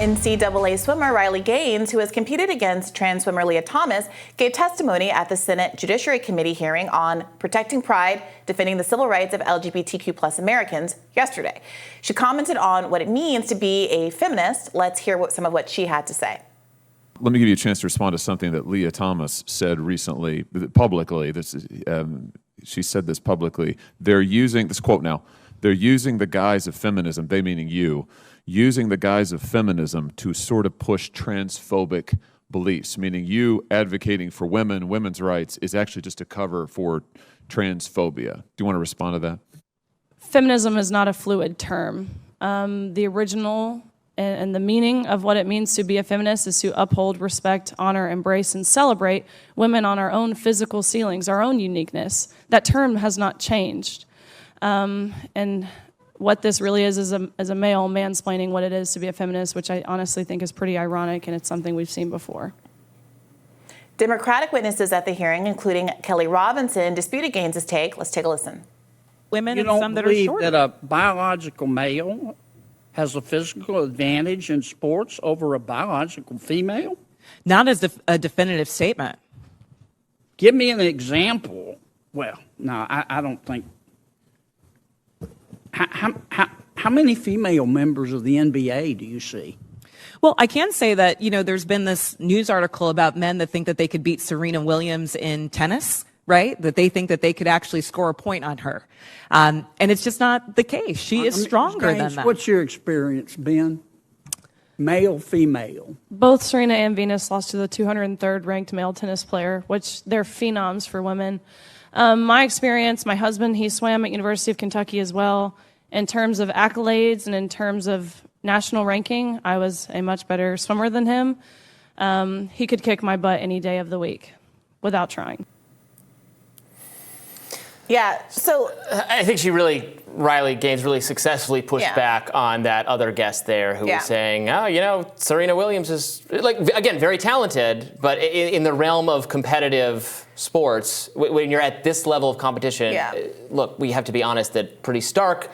NCAA swimmer Riley Gaines, who has competed against trans swimmer Leah Thomas, gave testimony at the Senate Judiciary Committee hearing on protecting pride, defending the civil rights of LGBTQ+ Americans yesterday. She commented on what it means to be a feminist. Let's hear some of what she had to say. Let me give you a chance to respond to something that Leah Thomas said recently, publicly. She said this publicly. They're using, this quote now, they're using the guise of feminism, they meaning you, using the guise of feminism to sort of push transphobic beliefs, meaning you advocating for women's rights is actually just a cover for transphobia. Do you want to respond to that? Feminism is not a fluid term. The original and the meaning of what it means to be a feminist is to uphold, respect, honor, embrace, and celebrate women on our own physical ceilings, our own uniqueness. That term has not changed. And what this really is a male mansplaining what it is to be a feminist, which I honestly think is pretty ironic, and it's something we've seen before. Democratic witnesses at the hearing, including Kelly Robinson, disputed Gaines's take. Let's take a listen. Women and some that are shorter. You don't believe that a biological male has a physical advantage in sports over a biological female? Not as a definitive statement. Give me an example. Well, no, I don't think. How many female members of the NBA do you see? Well, I can say that, there's been this news article about men that think that they could beat Serena Williams in tennis, right? That they think that they could actually score a point on her. And it's just not the case. She is stronger than that. What's your experience, Ben? Male, female? Both Serena and Venus lost to the 203rd ranked male tennis player, which they're phenoms for women. My experience, my husband, he swam at University of Kentucky as well. In terms of accolades and in terms of national ranking, I was a much better swimmer than him. He could kick my butt any day of the week without trying. Yeah, so I think Riley Gaines really successfully pushed back on that other guest there who was saying, Serena Williams is, again, very talented, but in the realm of competitive sports, when you're at this level of competition, look, we have to be honest that pretty stark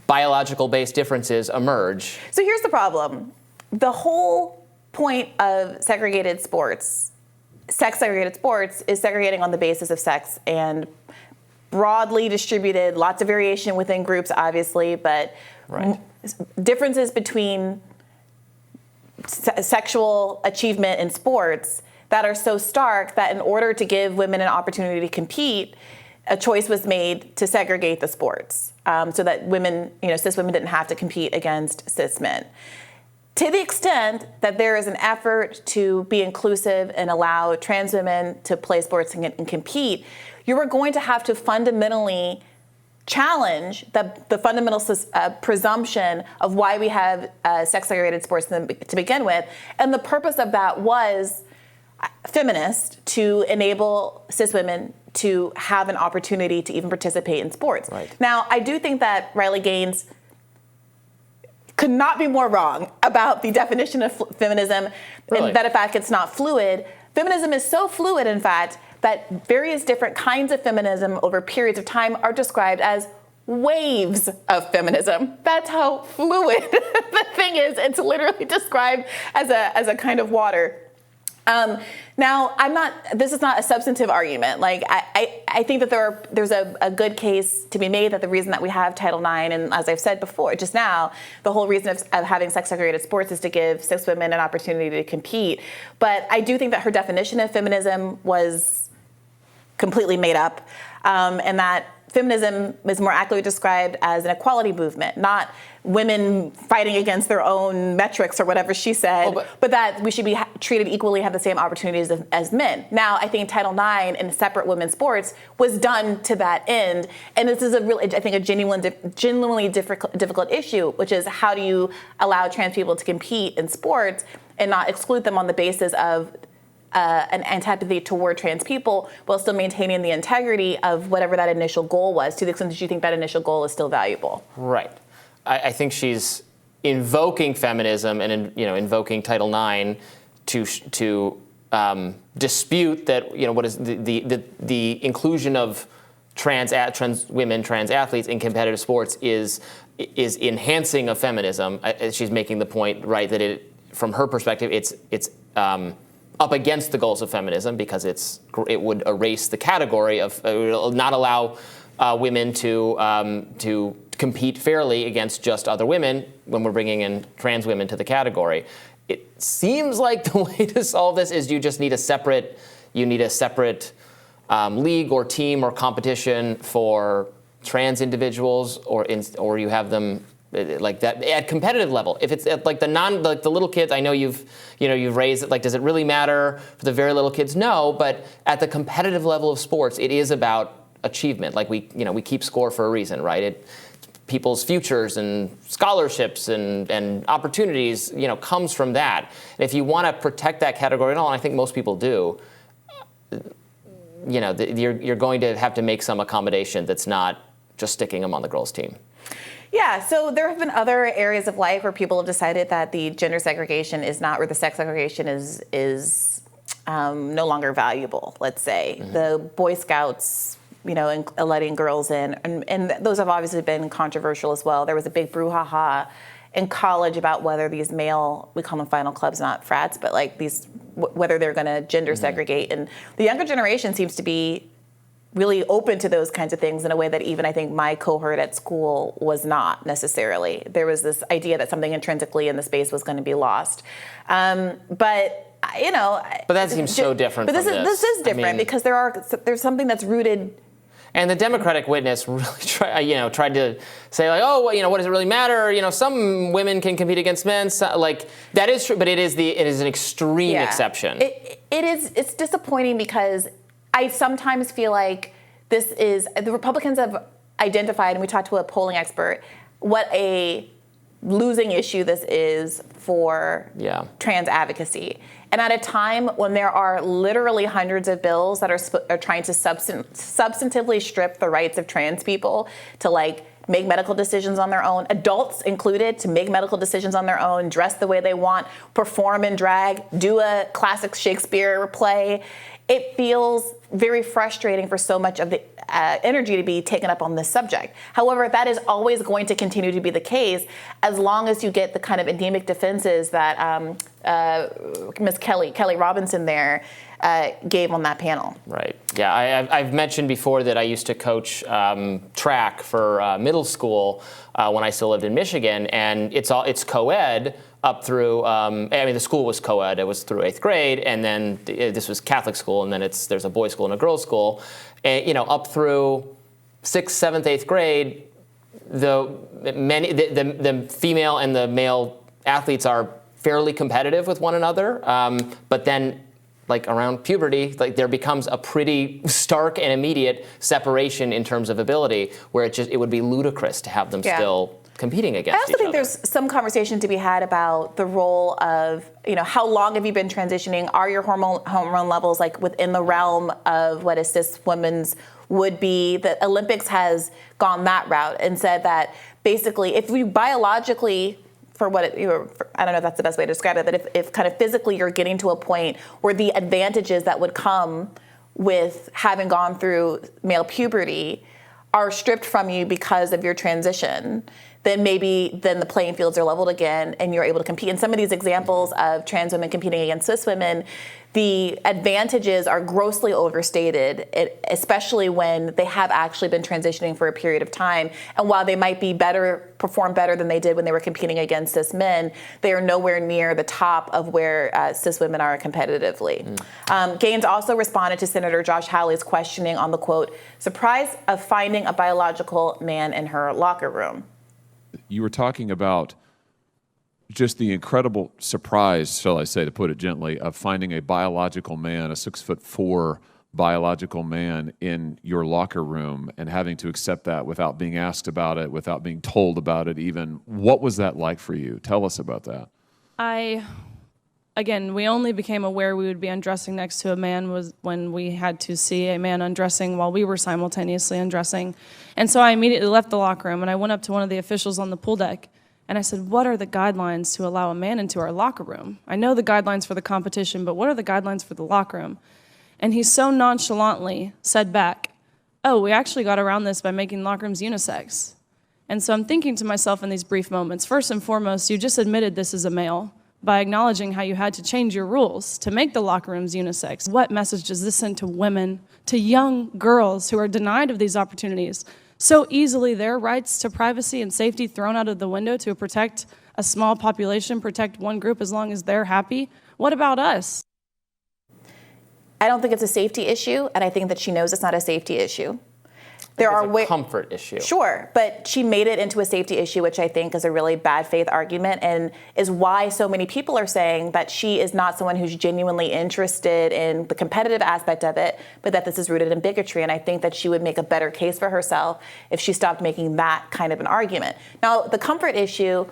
biological-based differences emerge. So here's the problem. The whole point of segregated sports, sex-segregated sports, is segregating on the basis of sex and broadly distributed, lots of variation within groups, obviously, but differences between sexual achievement in sports that are so stark that in order to give women an opportunity to compete, a choice was made to segregate the sports so that women, cis women didn't have to compete against cis men. To the extent that there is an effort to be inclusive and allow trans women to play sports and compete, you are going to have to fundamentally challenge the fundamental presumption of why we have sex-segregated sports to begin with. And the purpose of that was feminist, to enable cis women to have an opportunity to even participate in sports. Right. Now, I do think that Riley Gaines could not be more wrong about the definition of feminism, and that in fact it's not fluid. Feminism is so fluid, in fact, that various different kinds of feminism over periods of time are described as waves of feminism. That's how fluid the thing is. It's literally described as a kind of water. Now, this is not a substantive argument. I think that there's a good case to be made that the reason that we have Title IX, and as I've said before, just now, the whole reason of having sex-segregated sports is to give cis women an opportunity to compete. But I do think that her definition of feminism was completely made up, and that feminism is more accurately described as an equality movement, not women fighting against their own metrics or whatever she said, but that we should be treated equally, have the same opportunities as men. Now, I think Title IX in separate women's sports was done to that end, and this is a genuinely difficult issue, which is how do you allow trans people to compete in sports and not exclude them on the basis of an antipathy toward trans people while still maintaining the integrity of whatever that initial goal was, to the extent that you think that initial goal is still valuable. Right. I think she's invoking feminism and invoking Title IX to dispute that what is the inclusion of trans women, trans athletes in competitive sports is enhancing of feminism. She's making the point, right, that from her perspective, it's up against the goals of feminism because it would erase the category of it will not allow women to compete fairly against just other women when we're bringing in trans women to the category. It seems like the way to solve this is you just need a separate league or team or competition for trans individuals, or you have them like that at competitive level. If it's at like the little kids, I know you've raised it. Like, does it really matter for the very little kids? No, but at the competitive level of sports, it is about achievement. Like we keep score for a reason, right? People's futures and scholarships and opportunities, comes from that. And if you want to protect that category at all, and I think most people do, you're going to have to make some accommodation that's not just sticking them on the girls' team. Yeah, so there have been other areas of life where people have decided that the gender segregation is not, or the sex segregation is no longer valuable, let's say. Mm-hmm. The Boy Scouts, and letting girls in, and those have obviously been controversial as well. There was a big brouhaha in college about whether these male, we call them final clubs, not frats, but like whether they're going to gender mm-hmm. segregate. And the younger generation seems to be really open to those kinds of things in a way that even I think my cohort at school was not necessarily. There was this idea that something intrinsically in the space was going to be lost. But that seems so different. But this is different because there's something that's rooted. And the Democratic witness really tried to say like, what does it really matter? Some women can compete against men. So, like that is true, but it is an extreme exception. It's disappointing because I sometimes feel like the Republicans have identified, and we talked to a polling expert, what a losing issue this is for trans advocacy. And at a time when there are literally hundreds of bills that are trying to substantively strip the rights of trans people to make medical decisions on their own, adults included, to make medical decisions on their own, dress the way they want, perform in drag, do a classic Shakespeare play, it feels very frustrating for so much of the energy to be taken up on this subject. However, that is always going to continue to be the case as long as you get the kind of anemic defenses that Ms. Kelly Robinson there gave on that panel. Right. Yeah, I've mentioned before that I used to coach track for middle school when I still lived in Michigan, and it's co-ed up through. The school was co-ed. It was through 8th grade, and then this was Catholic school, and then there's a boys' school and a girls' school, and up through 6th, 7th, 8th grade, the female and the male athletes are fairly competitive with one another, but then around puberty, there becomes a pretty stark and immediate separation in terms of ability, where it would be ludicrous to have them still competing against each other. I also think there's some conversation to be had about the role of, how long have you been transitioning? Are your hormone levels within the realm of what a cis woman's would be? The Olympics has gone that route and said that basically if you biologically, I don't know if that's the best way to describe it, but if kind of physically you're getting to a point where the advantages that would come with having gone through male puberty are stripped from you because of your transition, then the playing fields are leveled again and you're able to compete. In some of these examples of trans women competing against cis women, the advantages are grossly overstated, especially when they have actually been transitioning for a period of time. And while they might perform better than they did when they were competing against cis men, they are nowhere near the top of where cis women are competitively. Gaines also responded to Senator Josh Hawley's questioning on the, quote, surprise of finding a biological man in her locker room. You were talking about just the incredible surprise, shall I say, to put it gently, of finding a biological man, a 6'4" biological man in your locker room and having to accept that without being asked about it, without being told about it even. What was that like for you? Tell us about that. Again, we only became aware we would be undressing next to a man was when we had to see a man undressing while we were simultaneously undressing. And so I immediately left the locker room and I went up to one of the officials on the pool deck and I said, what are the guidelines to allow a man into our locker room? I know the guidelines for the competition, but what are the guidelines for the locker room? And he so nonchalantly said back, oh, we actually got around this by making locker rooms unisex. And so I'm thinking to myself in these brief moments, first and foremost, you just admitted this is a male. by acknowledging how you had to change your rules to make the locker rooms unisex. What message does this send to women, to young girls who are denied of these opportunities? So easily their rights to privacy and safety thrown out of the window to protect a small population, protect one group as long as they're happy. What about us? I don't think it's a safety issue, and I think that she knows it's not a safety issue. There are a comfort issue. Sure, but she made it into a safety issue, which I think is a really bad faith argument and is why so many people are saying that she is not someone who's genuinely interested in the competitive aspect of it, but that this is rooted in bigotry. And I think that she would make a better case for herself if she stopped making that kind of an argument. Now, the comfort issue,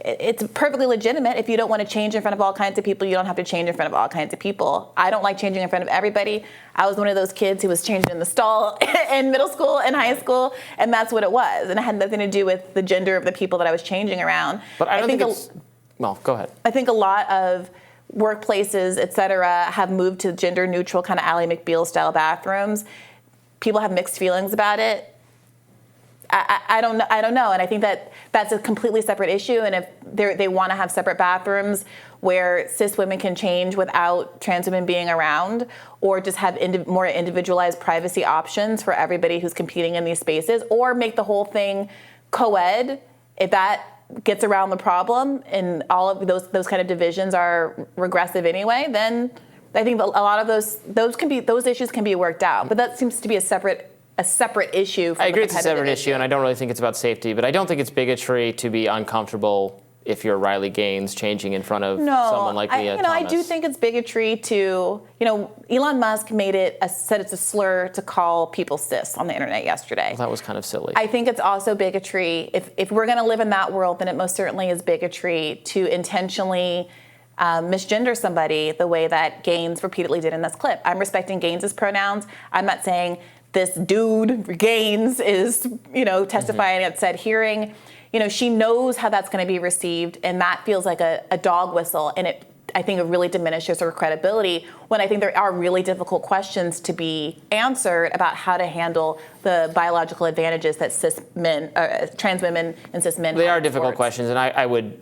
it's perfectly legitimate. If you don't want to change in front of all kinds of people, you don't have to change in front of all kinds of people. I don't like changing in front of everybody. I was one of those kids who was changing in the stall in middle school and high school, and that's what it was. And it had nothing to do with the gender of the people that I was changing around. But I don't think it's... Well, go ahead. I think a lot of workplaces, et cetera, have moved to gender neutral kind of Ally McBeal style bathrooms. People have mixed feelings about it. I don't know, and I think that that's a completely separate issue. And if they want to have separate bathrooms where cis women can change without trans women being around, or just have more individualized privacy options for everybody who's competing in these spaces, or make the whole thing co-ed, if that gets around the problem and all of those kind of divisions are regressive anyway, then I think a lot of those issues can be worked out. But that seems to be a separate issue. I agree it's a separate issue, and I don't really think it's about safety, but I don't think it's bigotry to be uncomfortable if you're Riley Gaines changing in front of someone like Leah Thomas. I do think it's bigotry to, Elon Musk said it's a slur to call people cis on the internet yesterday. Well, that was kind of silly. I think it's also bigotry. If we're going to live in that world, then it most certainly is bigotry to intentionally misgender somebody the way that Gaines repeatedly did in this clip. I'm respecting Gaines's pronouns. I'm not saying this dude, Gaines, is, testifying at said hearing. She knows how that's going to be received, and that feels like a dog whistle, and I think it really diminishes her credibility when I think there are really difficult questions to be answered about how to handle the biological advantages that trans women and cis men have. They are difficult questions, and I would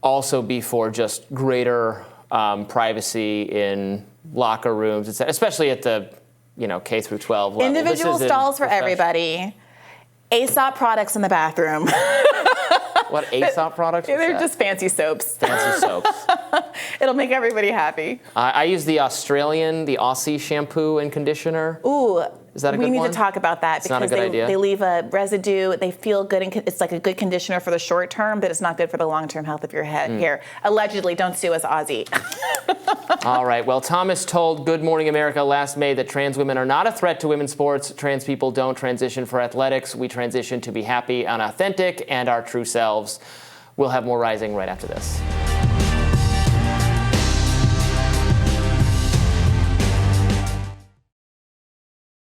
also be for just greater privacy in locker rooms, especially at the K through 12 level. Individual stalls for everybody. Aesop products in the bathroom. What Aesop products? They're just fancy soaps. Fancy soaps. It'll make everybody happy. I use the Aussie shampoo and conditioner. Ooh. Is that a good one? We need to talk about that because they leave a residue. They feel good. It's like a good conditioner for the short term, but it's not good for the long-term health of your hair. Allegedly, don't sue us, Aussie. All right. Well, Thomas told Good Morning America last May that trans women are not a threat to women's sports. Trans people don't transition for athletics. We transition to be happy and authentic and our true selves. We'll have more Rising right after this.